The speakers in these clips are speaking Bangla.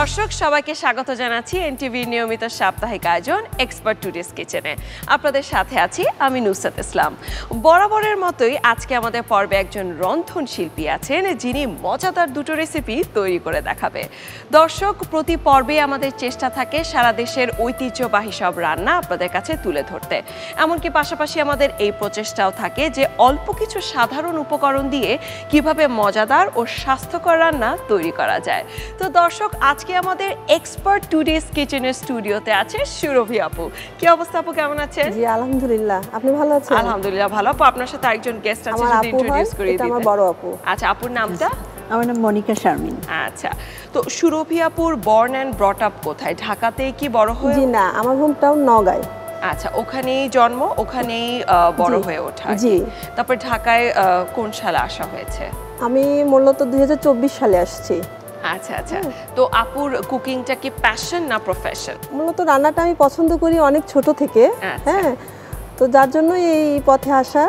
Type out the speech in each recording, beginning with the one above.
দর্শক সবাইকে স্বাগত জানাচ্ছি এনটিভির নিয়মিত সাপ্তাহিক আয়োজন এক্সপার্ট টুডেস কিচেনে। আপনাদের সাথে আছি আমি নুসরাত ইসলাম। বরাবরের মতোই আজকে আমাদের পর্বে একজন রন্ধন শিল্পী আছেন যিনি মজাদার দুটো রেসিপি তৈরি করে দেখাবে। দর্শক, প্রতি পর্বে আমাদের চেষ্টা থাকে সারা দেশের ঐতিহ্যবাহী সব রান্না আপনাদের কাছে তুলে ধরতে। এমনকি পাশাপাশি আমাদের এই প্রচেষ্টাও থাকে যে অল্প কিছু সাধারণ উপকরণ দিয়ে কিভাবে মজাদার ও স্বাস্থ্যকর রান্না তৈরি করা যায়। তো দর্শক, আজকে আমাদের এক্সপার্ট টুডেস কিচেনের স্টুডিওতে আছে সুরভি আপু। কি অবস্থা আপু, কেমন আছেন? জি আলহামদুলিল্লাহ, আপনি ভালো আছেন? আলহামদুলিল্লাহ ভালো আপু। আপনার সাথে আরেকজন গেস্ট আছে, যদি ইন্ট্রোডিউস করে দিতেন। আমার বড় আপু। আচ্ছা, আপুর নামটা? আমার নাম মনিকা শারমিন। আচ্ছা, তো সুরভি আপুর বর্ন এন্ড ব্রট আপ কোথায়? ঢাকাতে কি বড় হয়ে? জি না, আমার হোম টাউন নওগাঁয়। আচ্ছা, ওখানেই জন্ম, ওখানেই বড় হয়ে ওঠা। জি। তারপর ঢাকায় কোন সালে আসা হয়েছে? আমি মূলত 2024 সালে আসছি। আচ্ছা আচ্ছা, তো আপুর কুকিংটা কি প্যাশন না প্রফেশন? মূলত রান্নাটা আমি পছন্দ করি অনেক ছোট থেকে। হ্যাঁ, তো যার জন্য এই পথে আসা।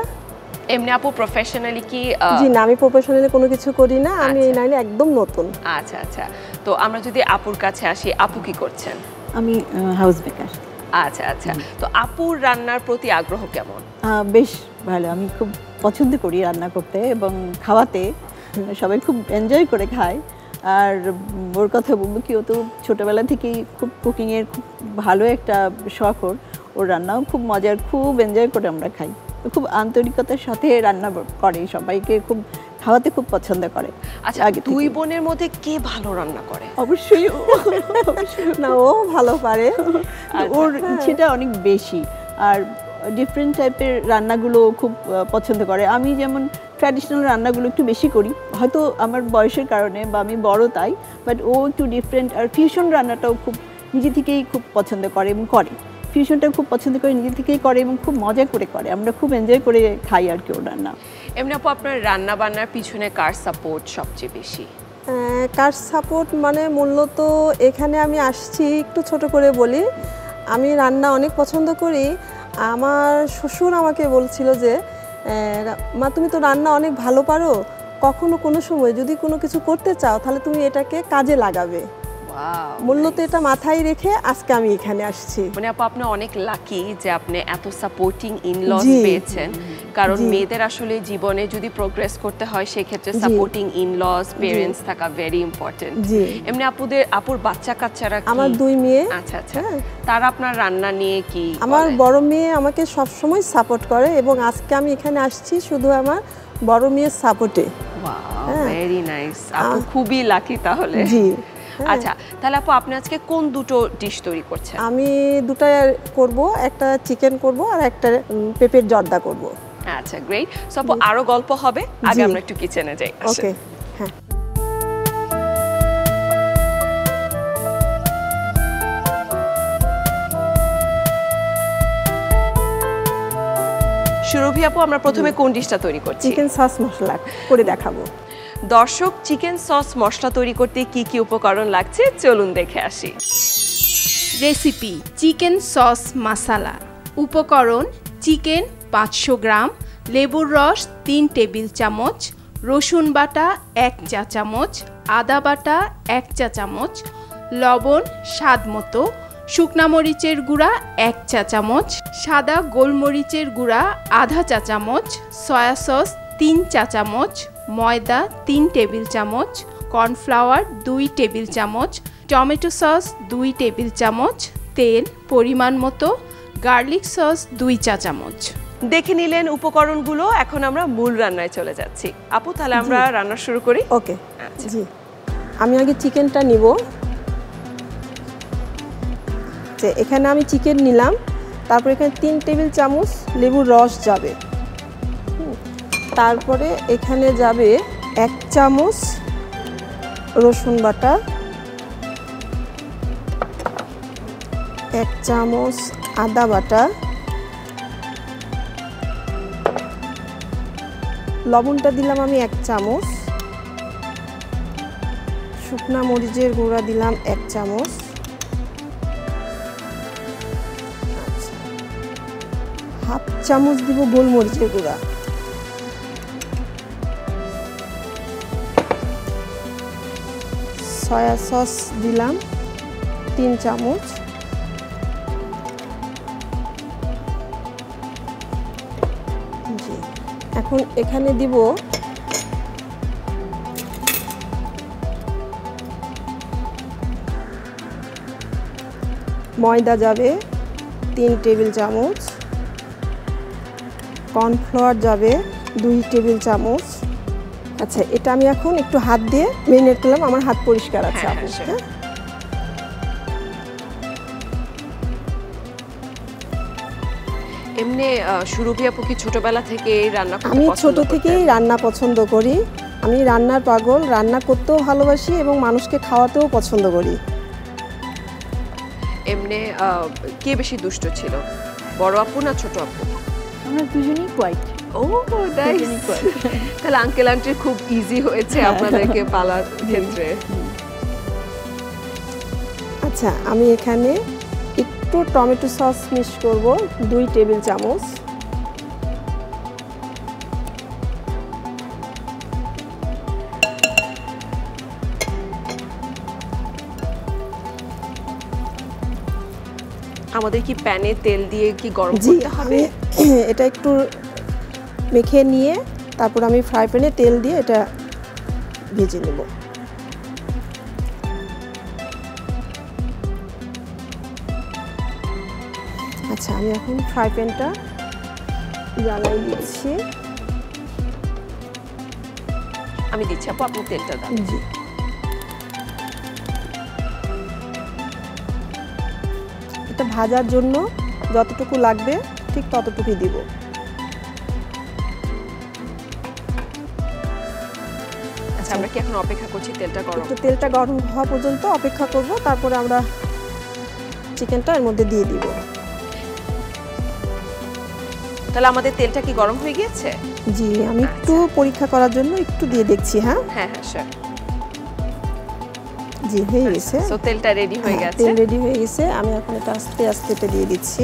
এমনি আপু প্রফেশনালি কি? জি না, আমি প্রফেশনালি কোনো কিছু করি না, আমি এই লাইনে একদম নতুন। আচ্ছা আচ্ছা, তো আমরা যদি আপুর কাছে আসি, আপু কি করছেন? আমি হাউস মেকার। আচ্ছা আচ্ছা, তো আপুর রান্নার প্রতি আগ্রহ কেমন? বেশ ভালো, আমি খুব পছন্দ করি রান্না করতে এবং খাওয়াতে। সবাই খুব এনজয় করে খায়। আর ওর কথা বলবো কি, ও তো ছোটোবেলা থেকেই খুব কুকিংয়ের খুব ভালো একটা শখ। ওর রান্নাও খুব মজার, খুব এনজয় করে আমরা খাই। খুব আন্তরিকতার সাথে রান্না করে, সবাইকে খুব খাওয়াতে খুব পছন্দ করে। আচ্ছা, দুই বোনের মধ্যে কে ভালো রান্না করে? অবশ্যই না, ও ভালো পারে। ওর ইচ্ছেটা অনেক বেশি, আর ডিফারেন্ট টাইপের রান্নাগুলো খুব পছন্দ করে। আমি যেমন ট্র্যাডিশনাল রান্নাগুলো একটু বেশি করি, হয়তো আমার বয়সের কারণে বা আমি বড় তাই, বাট ও একটু ডিফারেন্ট। আর ফিউশন রান্নাটাও খুব নিজে থেকেই খুব পছন্দ করে এবং করে। ফিউশনটা খুব পছন্দ করে, নিজে থেকেই করে এবং খুব মজা করে করে। আমরা খুব এনজয় করে খাই আর কি ওর রান্না। এমনি আপু, আপনার রান্না বান্নার পিছনে কার সাপোর্ট সবচেয়ে বেশি? কার সাপোর্ট মানে মূলত এখানে আমি আসছি, একটু ছোট করে বলি, আমি রান্না অনেক পছন্দ করি। আমার শ্বশুর আমাকে বলছিল যে, মা তুমি তো রান্না অনেক ভালো পারো, কখনো কোনো সময় যদি কোনো কিছু করতে চাও তাহলে তুমি এটাকে কাজে লাগাবে। মূলত এটা মাথায় রেখে আজকে আমি এখানে আসছি। মানে আপু, আপনি অনেক লাকি যে আপনি এত সাপোর্টিং ইনলস পেয়েছেন, কারণ মেয়েদের আসলে জীবনে যদি প্রোগ্রেস করতে হয় সেক্ষেত্রে সাপোর্টিং ইনলস, পেরেন্টস থাকা ভেরি ইম্পর্টেন্ট। এমনি আপুর বাচ্চা কাচ্চারা? আমার 2 মেয়ে। আচ্ছা আচ্ছা, তারা আপনার রান্না নিয়ে কি? আমার বড় মেয়ে আমাকে সবসময় সাপোর্ট করে এবং আজকে আমি এখানে আসছি শুধু আমার বড় মেয়ের সাপোর্টে। ভেরি নাইস, আপু খুবই লাকি তাহলে। জি। আচ্ছা, তাহলে আপু আপনি আজকে কোন দুটো ডিশ তৈরি করছেন? আমি দুটো করব, একটা চিকেন করব আর একটা পেঁপের জর্দা করব। আচ্ছা, গ্রেট। সো আপু আরো গল্প হবে, আগে আমরা একটু কিচেনে যাই। ওকে, হ্যাঁ। সুরভি আপু, আমরা প্রথমে কোন ডিশটা তৈরি করছি? চিকেন সস মশলা করে দেখাবো। দর্শক, চিকেন সস মশলা তৈরি করতে কি কি উপকরণ লাগছে চলুন দেখে আসি। রেসিপি: চিকেন সস মশলা। উপকরণ: চিকেন 500 গ্রাম, লেবুর রস 3 টেবিল চামচ, রসুন বাটা 1 চা চামচ, আদা বাটা 1 চা চামচ, লবণ স্বাদ মতো, শুকনা মরিচের গুঁড়া 1 চা চামচ, সাদা গোলমরিচের গুঁড়া আধা চা চামচ, সয়া সস 3 চা চামচ, ময়দা 3 টেবিল চামচ, কর্নফ্লাওয়ার 2 টেবিল চামচ, টমেটো সস 2 টেবিল চামচ, তেল পরিমাণ মতো, গার্লিক সস 2 চা চামচ। দেখে নিলেন উপকরণগুলো, এখন আমরা মূল রান্নায় চলে যাচ্ছি। আপু, তাহলে আমরা রান্না শুরু করি। ওকে, জি। আমি আগে চিকেনটা নিব। এখানে আমি চিকেন নিলাম, তারপর এখানে 3 টেবিল চামচ লেবুর রস যাবে, তারপরে এখানে যাবে 1 চামচ রসুন বাটা, 1 চামচ আদা বাটা, লবণটা দিলাম আমি 1 চামচ, শুকনা মরিচের গুঁড়া দিলাম 1 চামচ, হাফ চামচ দিব গোলমরিচের গুঁড়া, সয়া সস দিলাম 3 চামচ, জি। এখন এখানে দিব ময়দা যাবে 3 টেবিল চামচ, কর্নফ্লাওয়ার যাবে 2 টেবিল চামচ। আচ্ছা, এটা আমি এখন একটু হাত দিয়ে মেরিনেট করলাম, আমার হাত পরিষ্কার আছে। হ্যাঁ, আপু, হ্যাঁ, হ্যাঁ? এমনি সুরভি আপু কি ছোটবেলা থেকে রান্না করতে আমি পছন্দ ছোট করতেন? থেকেই রান্না পছন্দ করি। আমি রান্নার পাগল, রান্না করতেও ভালোবাসি এবং মানুষকে খাওয়াতেও পছন্দ করি। এমনি কে বেশি দুষ্ট ছিল, বড় আপু না ছোট আপু? আমরা দুজনেই কোয়াইট। ও নাইস। তাহলে আঙ্কেল আন্টির খুব ইজি হয়েছে আপনাদেরকে পালার ক্ষেত্রে। আচ্ছা, আমি এখানে একটু টমেটো সস মিক্স করব 2 টেবিল চামচ। আমাদের কি প্যানে তেল দিয়ে কি গরম জি, করতে হবে? আমি এটা একটু মেখে নিয়ে তারপর আমি ফ্রাই প্যানে তেল দিয়ে এটা ভেজে নেব। আচ্ছা, আমি এখন ফ্রাই প্যানটা জ্বালাই দিচ্ছি। আমি দিচ্ছি আপু, আপনি তেলটা দাও। জি, এটা ভাজার জন্য যতটুকু লাগবে ঠিক ততটুকুই দিব। আচ্ছা, আমরা কি এখন অপেক্ষা করছি তেলটা গরম? একটু তেলটা গরম হওয়া পর্যন্ত অপেক্ষা করব, তারপরে আমরা চিকেনটা এর মধ্যে দিয়ে দিব। তাহলে আমাদের তেলটা কি গরম হয়ে গিয়েছে? জি, আমি একটু পরীক্ষা করার জন্য একটু দিয়ে দেখছি। হ্যাঁ, হ্যাঁ হ্যাঁ স্যার। জি, হয়ে গেছে। সো তেলটা রেডি হয়ে হ্যাঁ, গেছে। তেল রেডি হয়ে গেছে। আমি এখন এটা আস্তে আস্তে এটা দিয়ে দিচ্ছি।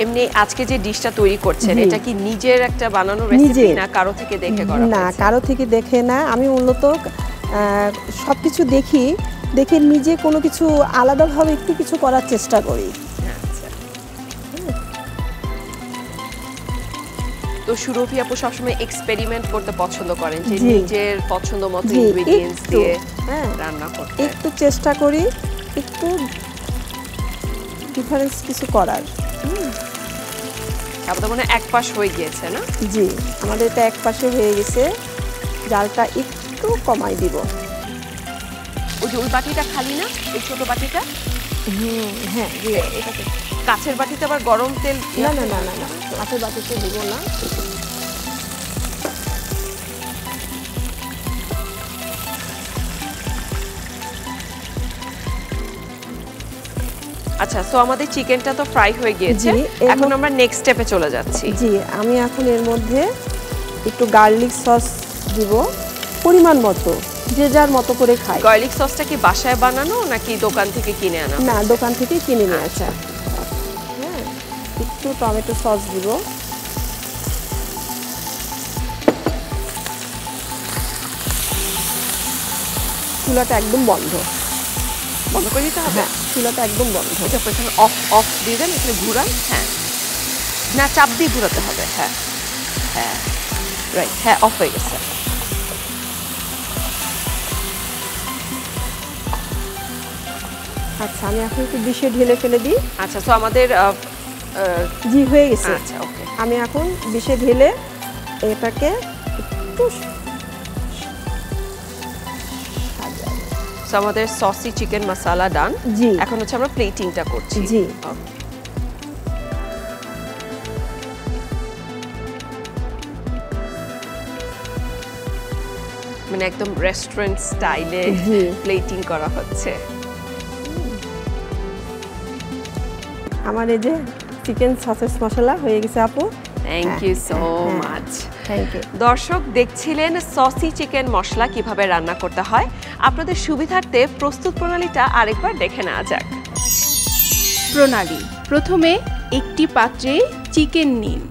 এমনি আজকে যে ডিশটা তৈরি করছেন, জি। এটা কি নিজের একটা বানানো রেসিপি নিজের। না কারো থেকে দেখে করা না, হয়েছে? কারো থেকে দেখে না। আমি মূলত সব কিছু দেখে নিজে কোনো কিছু আলাদাভাবে একটু কিছু করার চেষ্টা করি। আচ্ছা। তো সুরভি আপু সবসময় এক্সপেরিমেন্ট করতে পছন্দ করেন, যে জি। নিজের পছন্দ মতো জি, ইনগ্রেডিয়েন্টস একটু, দিয়ে হ্যাঁ, রান্না করতে। একটু চেষ্টা করি একটু ডিফারেন্স কিছু করার। আপনাদের মনে হয় এক পাশ হয়ে গিয়েছে না? জি, আমাদের এটা এক পাশে হয়ে গেছে। জালটা একটু কমাই দিব। ওই যে ওই বাটিটা খালি না, এই ছোট বাটিটা? হ্যাঁ, জি, এটাকে কাছের বাটিতে আবার গরম তেল? না না না না না, কাঠের বাটিতে দিব না। আচ্ছা, সো আমাদের চিকেনটা তো ফ্রাই হয়ে গিয়েছে, জি, এর এখন আমরা নেক্সট স্টেপে চলে যাচ্ছি। জি, আমি এখন এর মধ্যে একটু গার্লিক সস দিব পরিমাণ মতো, যে যার মতো করে খাই। গার্লিক সসটা কি বাসায় বানানো নাকি দোকান থেকে কিনে আনা? না, দোকান থেকে কিনে নিয়ে আসা। হ্যাঁ, একটু টমেটো সস দিব। চুলাটা একদম বন্ধ। বন্ধ করে দিতে হবে? হ্যাঁ, চুলাটা একদম বন্ধ। এটা এখানে অফ অফ দিয়ে দেন, এখানে ঘুরান। হ্যাঁ, না চাপ দিয়ে ঘুরাতে হবে। হ্যাঁ হ্যাঁ, রাইট, হ্যাঁ অফ হয়ে গেছে। আচ্ছা, আমি এখন একটু ডিশে ঢেলে ফেলে দিই। আচ্ছা, তো আমাদের জি, হয়ে গেছে। আচ্ছা ওকে। আমি এখন ডিশে ঢেলে এটাকে একটু সো আমাদের সসি চিকেন মশলা ডান। জি। এখন হচ্ছে আমরা প্লেটিংটা করছি। জি। Okay. মানে একদম রেস্টুরেন্ট স্টাইলে জি। প্লেটিং করা হচ্ছে। আমার এই যে চিকেন সসেস মশলা হয়ে গেছে আপু। থ্যাংক ইউ সো হ্যাঁ, মাচ। Thank you. দর্শক দেখছিলেন সসি চিকেন মশলা কিভাবে রান্না করতে হয়। আপনাদের সুবিধার্থে প্রস্তুত প্রণালীটা আরেকবার দেখে নেওয়া যাক। প্রণালী: প্রথমে একটি পাত্রে চিকেন নিন।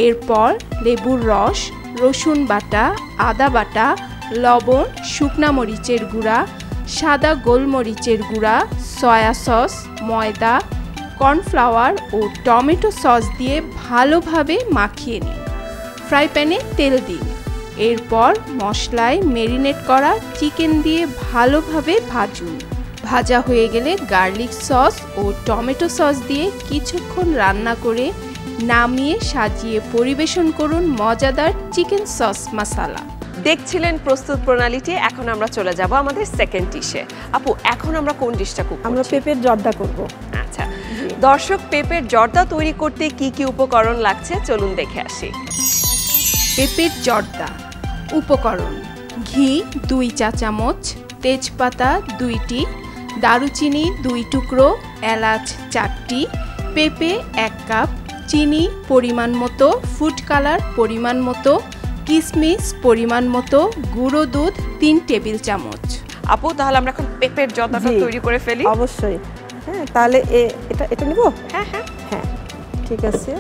এরপর লেবুর রস, রসুন বাটা, আদা বাটা, লবণ, শুকনা মরিচের গুঁড়া, সাদা গোলমরিচের গুঁড়া, সয়া সস, ময়দা, কর্নফ্লাওয়ার ও টমেটো সস দিয়ে ভালোভাবে মাখিয়ে নিন। ফ্রাই প্যানে তেল দিন। এরপর মশলায় মেরিনেট করা চিকেন দিয়ে ভালোভাবে ভাজুন। ভাজা হয়ে গেলে গার্লিক সস ও টমেটো সস দিয়ে কিছুক্ষণ রান্না করে নামিয়ে সাজিয়ে পরিবেশন করুন মজাদার চিকেন সস মশালা। দেখছিলেন প্রস্তুত প্রণালীটি। এখন আমরা চলে যাব আমাদের সেকেন্ড ডিশে। আপু, এখন আমরা কোন ডিশটা কুক করব? আমরা পেঁপের জর্দা করব। আচ্ছা দর্শক, পেঁপের জর্দা তৈরি করতে কি কি উপকরণ লাগছে চলুন দেখে আসি। পেঁপের জর্দা উপকরণ: ঘি 2 চা চামচ, তেজপাতা 2টি, দারুচিনি 2 টুকরো, এলাচ 4টি, পেঁপে 1 কাপ, চিনি পরিমাণ মতো, ফুড কালার পরিমাণ মতো, কিশমিশ পরিমাণ মতো, গুঁড়ো দুধ 3 টেবিল চামচ। আপু, তাহলে আমরা এখন পেঁপের জর্দাটা জি, তৈরি করে ফেলি। অবশ্যই। হ্যাঁ, তাহলে এটা নিব। হ্যাঁ হ্যাঁ হ্যাঁ, ঠিক আছে।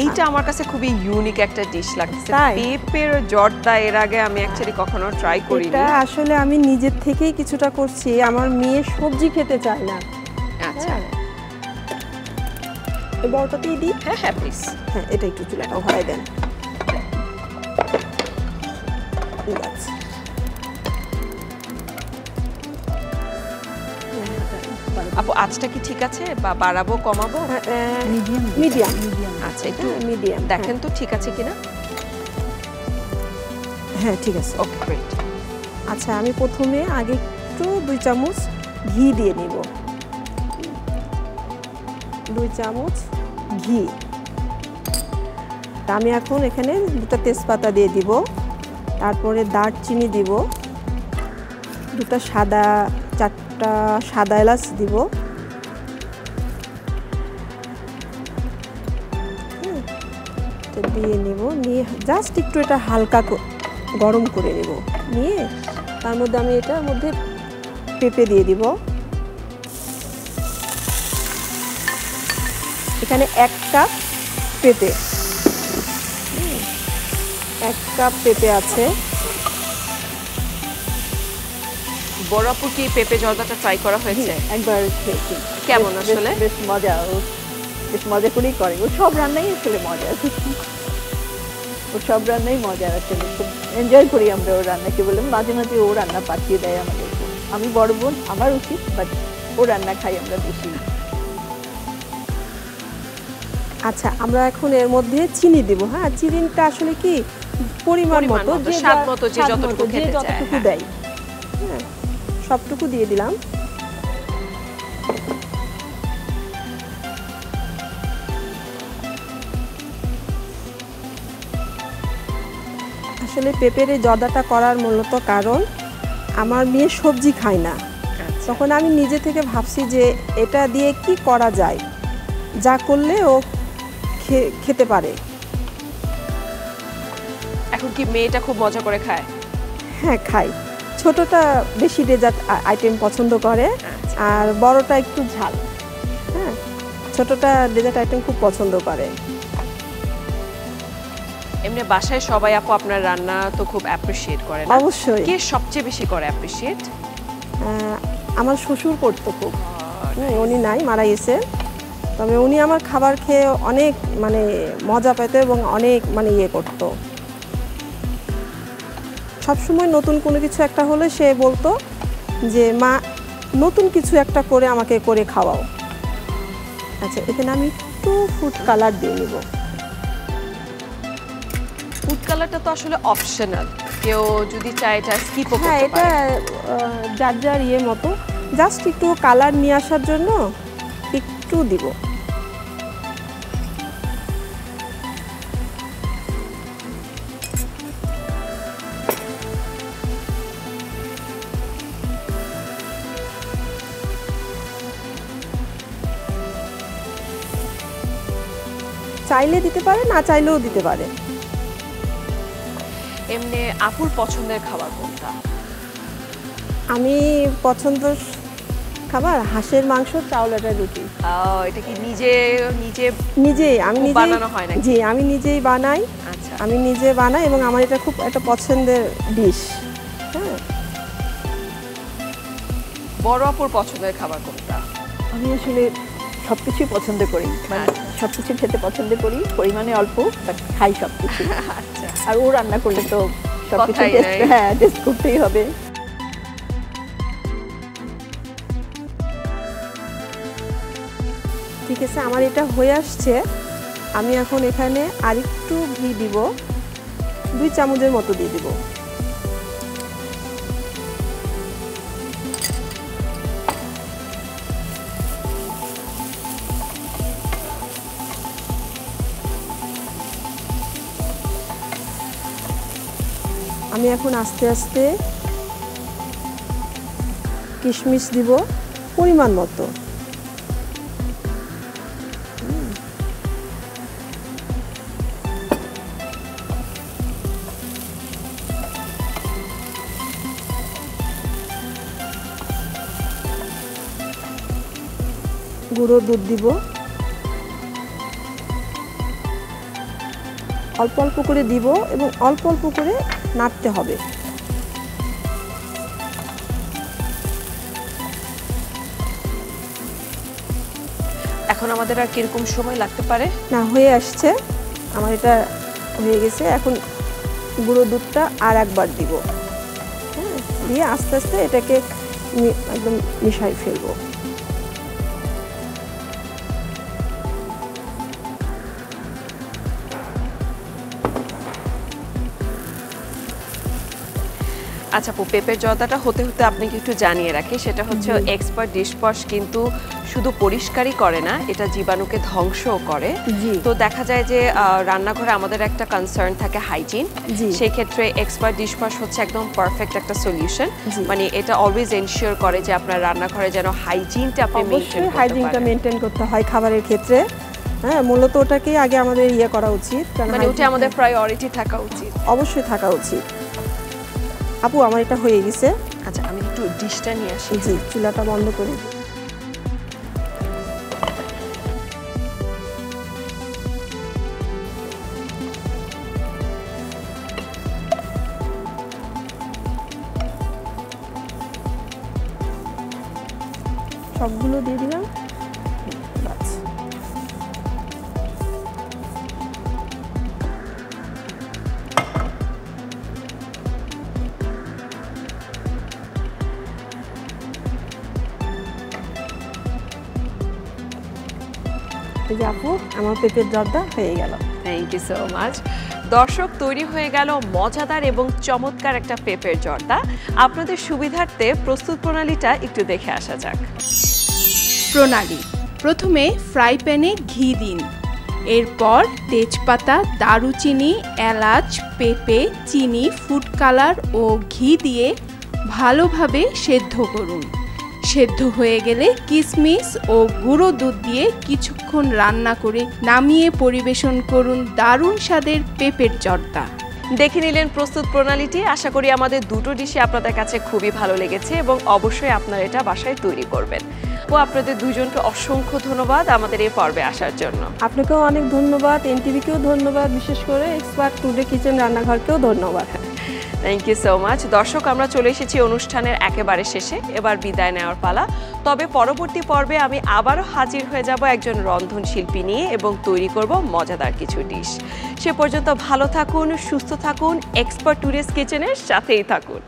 এইটা আমার কাছে খুবই ইউনিক একটা ডিশ লাগছে। তাই? পেঁপের জর্দা এর আগে আমি অ্যাকচুয়ালি কখনো ট্রাই করিনি। এটা আসলে আমি নিজের থেকেই কিছুটা করছি। আমার মেয়ে সবজি খেতে চায় না। আচ্ছা এই বড়টাতেই দিই। হ্যাঁ হ্যাঁ প্লিজ। হ্যাঁ, এটা একটু চুলাটা ভরাই দেন। ঠিক আছে। আপু, আঁচটা কি ঠিক আছে বা বাড়াবো কমাবো? মিডিয়াম। আচ্ছা একটু মিডিয়াম দেখেন তো ঠিক আছে কিনা। হ্যাঁ, ঠিক আছে। Okay great. আচ্ছা, আমি প্রথমে আগে একটু 2 চামচ ঘি দিয়ে নিব। 2 চামচ ঘি। তা আমি এখন এখানে 2টা তেজপাতা দিয়ে দিব, তারপরে দারচিনি দিব, 4টা সাদা এলাচ দিব, এটা দিয়ে নিব। নিয়ে জাস্ট একটু এটা হালকা গরম করে নেব। নিয়ে তার মধ্যে আমি এটার মধ্যে পেঁপে দিয়ে দিব। এখানে 1 কাপ পেঁপে, 1 কাপ পেঁপে আছে। বড় আপু, কি পেঁপে জর্দাটা ট্রাই করা হয়েছে? একবার খেয়েছি। কেমন বেশ- আসলে? বেশ মজা। ও বেশ মজা করেই করে। ও সব রান্নাই আসলে মজা। ও সব রান্নাই মজা আসলে। খুব এনজয় করি আমরা ওর রান্নাকে। বলে মাঝে মাঝে ও রান্না পাঠিয়ে দেয় আমাদেরকে। আমি বড় বোন, আমার উচিত, বাট ও রান্না খাই আমরা বেশি। আচ্ছা, আমরা এখন এর মধ্যে চিনি দিব। হ্যাঁ, চিনিটা আসলে কি পরিমাণ মতো, স্বাদ মতো, যে যতটুকু খেতে চায়। যতটুকু দেয়। হ্যাঁ, সবটুকু দিয়ে দিলাম। আসলে পেঁপের এই জর্দাটা করার মূলত কারণ আমার মেয়ে সবজি খায় না। তখন আমি নিজে থেকে ভাবছি যে এটা দিয়ে কি করা যায়, যা করলে ও খেতে পারে। এখন কি মেয়েটা খুব মজা করে খায়? হ্যাঁ, খাই। ছোটটা বেশি ডেজার্ট আইটেম পছন্দ করে, আর বড়টা একটু ঝাল। হ্যাঁ, ছোটটা ডেজার্ট আইটেম খুব পছন্দ করে। এমনি বাসায় সবাই আপু আপনার রান্না তো খুব অ্যাপ্রিশিয়েট করে না? অবশ্যই। কে সবচেয়ে বেশি করে অ্যাপ্রিশিয়েট? আমার শ্বশুর করতো খুব। উনি নাই, মারা গেছে। তবে উনি আমার খাবার খেয়ে অনেক মানে মজা পেত এবং অনেক মানে ইয়ে করতো। সবসময় নতুন কোনো কিছু একটা হলে সে বলতো যে মা, নতুন কিছু একটা করে আমাকে করে খাওয়াও। আচ্ছা, এখানে আমি একটু ফুড কালার দিয়ে নিব। ফুড কালারটা তো আসলে অপশনাল, কেউ যদি চায় এটা স্কিপও হ্যাঁ, করতে এটা পারে। যার যার ইয়ে মতো, জাস্ট একটু কালার নিয়ে আসার জন্য একটু দিব। চাইলে দিতে পারে, না চাইলেও দিতে পারে। এমনি আপুর পছন্দের খাবার কোনটা? আমি পছন্দ খাবার হাঁসের মাংস চাউলের রুটি। এটা কি নিজে নিজে নিজেই আমি খুব নিজেই বানানো হয় নাকি? জি আমি নিজেই বানাই। আচ্ছা, আমি নিজে বানাই এবং আমার এটা খুব একটা পছন্দের ডিশ। হ্যাঁ, বড় আপুর পছন্দের খাবার কোনটা? আমি আসলে সব কিছুই পছন্দ করি, মানে সব কিছু খেতে পছন্দ করি, পরিমাণে অল্প বাট খাই সব কিছু। আচ্ছা, আর ও রান্না করলে তো সব কিছু কথাই টেস্ট, নাই। হ্যাঁ টেস্ট করতেই হবে। ঠিক আছে, আমার এটা হয়ে আসছে। আমি এখন এখানে আরেকটু ঘি দিব, 2 চামচের মতো দিয়ে দিব। আমি এখন আস্তে আস্তে কিশমিশ দিব পরিমাণ মতো। গুঁড়ো দুধ দিব, অল্প অল্প করে দিব এবং অল্প অল্প করে নাড়তে হবে। এখন আমাদের আর কিরকম সময় লাগতে পারে? না, হয়ে আসছে, আমার এটা হয়ে গেছে। এখন গুঁড়ো দুধটা আর একবার দিব। হ্যাঁ, দিয়ে আস্তে আস্তে এটাকে একদম মিশাই ফেলবো। আচ্ছা আপু, পেঁপের জর্দাটা হতে হতে আপনাকে একটু জানিয়ে রাখি, সেটা হচ্ছে এক্সপার্ট ডিশওয়াশ কিন্তু শুধু পরিষ্কারই করে না, এটা জীবাণুকে ধ্বংসও করে। জি। তো দেখা যায় যে রান্নাঘরে আমাদের একটা কনসার্ন থাকে হাইজিন, জি। সেই ক্ষেত্রে এক্সপার্ট ডিশওয়াশ হচ্ছে একদম পারফেক্ট একটা সলিউশন। জি। মানে এটা অলওয়েজ এনশিওর করে যে আপনার রান্নাঘরে যেন হাইজিনটা আপনি মেইনটেইন অবশ্যই করতে হাইজিনটা পারেন। মেনটেন করতে হয় খাবারের ক্ষেত্রে। হ্যাঁ, মূলত ওটাকেই আগে আমাদের করা উচিত, কারণ মানে ওটা আমাদের প্রায়োরিটি থাকা উচিত। অবশ্যই থাকা উচিত। আপু, আমার এটা হয়ে গেছে। আচ্ছা, আমি একটু ডিশটা নিয়ে আসি। জি, চুলাটা বন্ধ করে। সবগুলো দিয়ে দিলাম। বাস। এই যে আপু, আমার পেঁপের জর্দা হয়ে গেল। Thank you so much. দর্শক, তৈরি হয়ে গেল মজাদার এবং চমৎকার একটা পেঁপের জর্দা। আপনাদের সুবিধার্থে প্রস্তুত প্রণালীটা একটু দেখে আসা যাক। প্রণালী: প্রথমে ফ্রাই প্যানে ঘি দিন, এরপর তেজপাতা, দারুচিনি, এলাচ, পেঁপে, চিনি, ফুড কালার ও ঘি দিয়ে ভালোভাবে সেদ্ধ করুন। সেদ্ধ হয়ে গেলে কিশমিশ ও গুঁড়ো দুধ দিয়ে কিছুক্ষণ রান্না করে নামিয়ে পরিবেশন করুন দারুণ স্বাদের পেঁপের জর্দা। দেখে নিলেন প্রস্তুত প্রণালীটি। আশা করি আমাদের দুটো ডিশই আপনাদের কাছে খুবই ভালো লেগেছে এবং অবশ্যই আপনারা এটা বাসায় তৈরি করবেন। ও আপনাদের দুজনকে অসংখ্য ধন্যবাদ আমাদের এই পর্বে আসার জন্য। আপনাকেও অনেক ধন্যবাদ, এনটিভিকেও ধন্যবাদ, বিশেষ করে এক্সপার্ট টুডে কিচেন রান্নাঘরকেও ধন্যবাদ। Thank you so much. দর্শক, আমরা চলে এসেছি অনুষ্ঠানের একেবারে শেষে, এবার বিদায় নেওয়ার পালা। তবে পরবর্তী পর্বে আমি আবারও হাজির হয়ে যাব একজন রন্ধনশিল্পী নিয়ে এবং তৈরি করব মজাদার কিছু ডিশ। সে পর্যন্ত ভালো থাকুন, সুস্থ থাকুন, এক্সপার্ট টুডেস কিচেনের সাথেই থাকুন।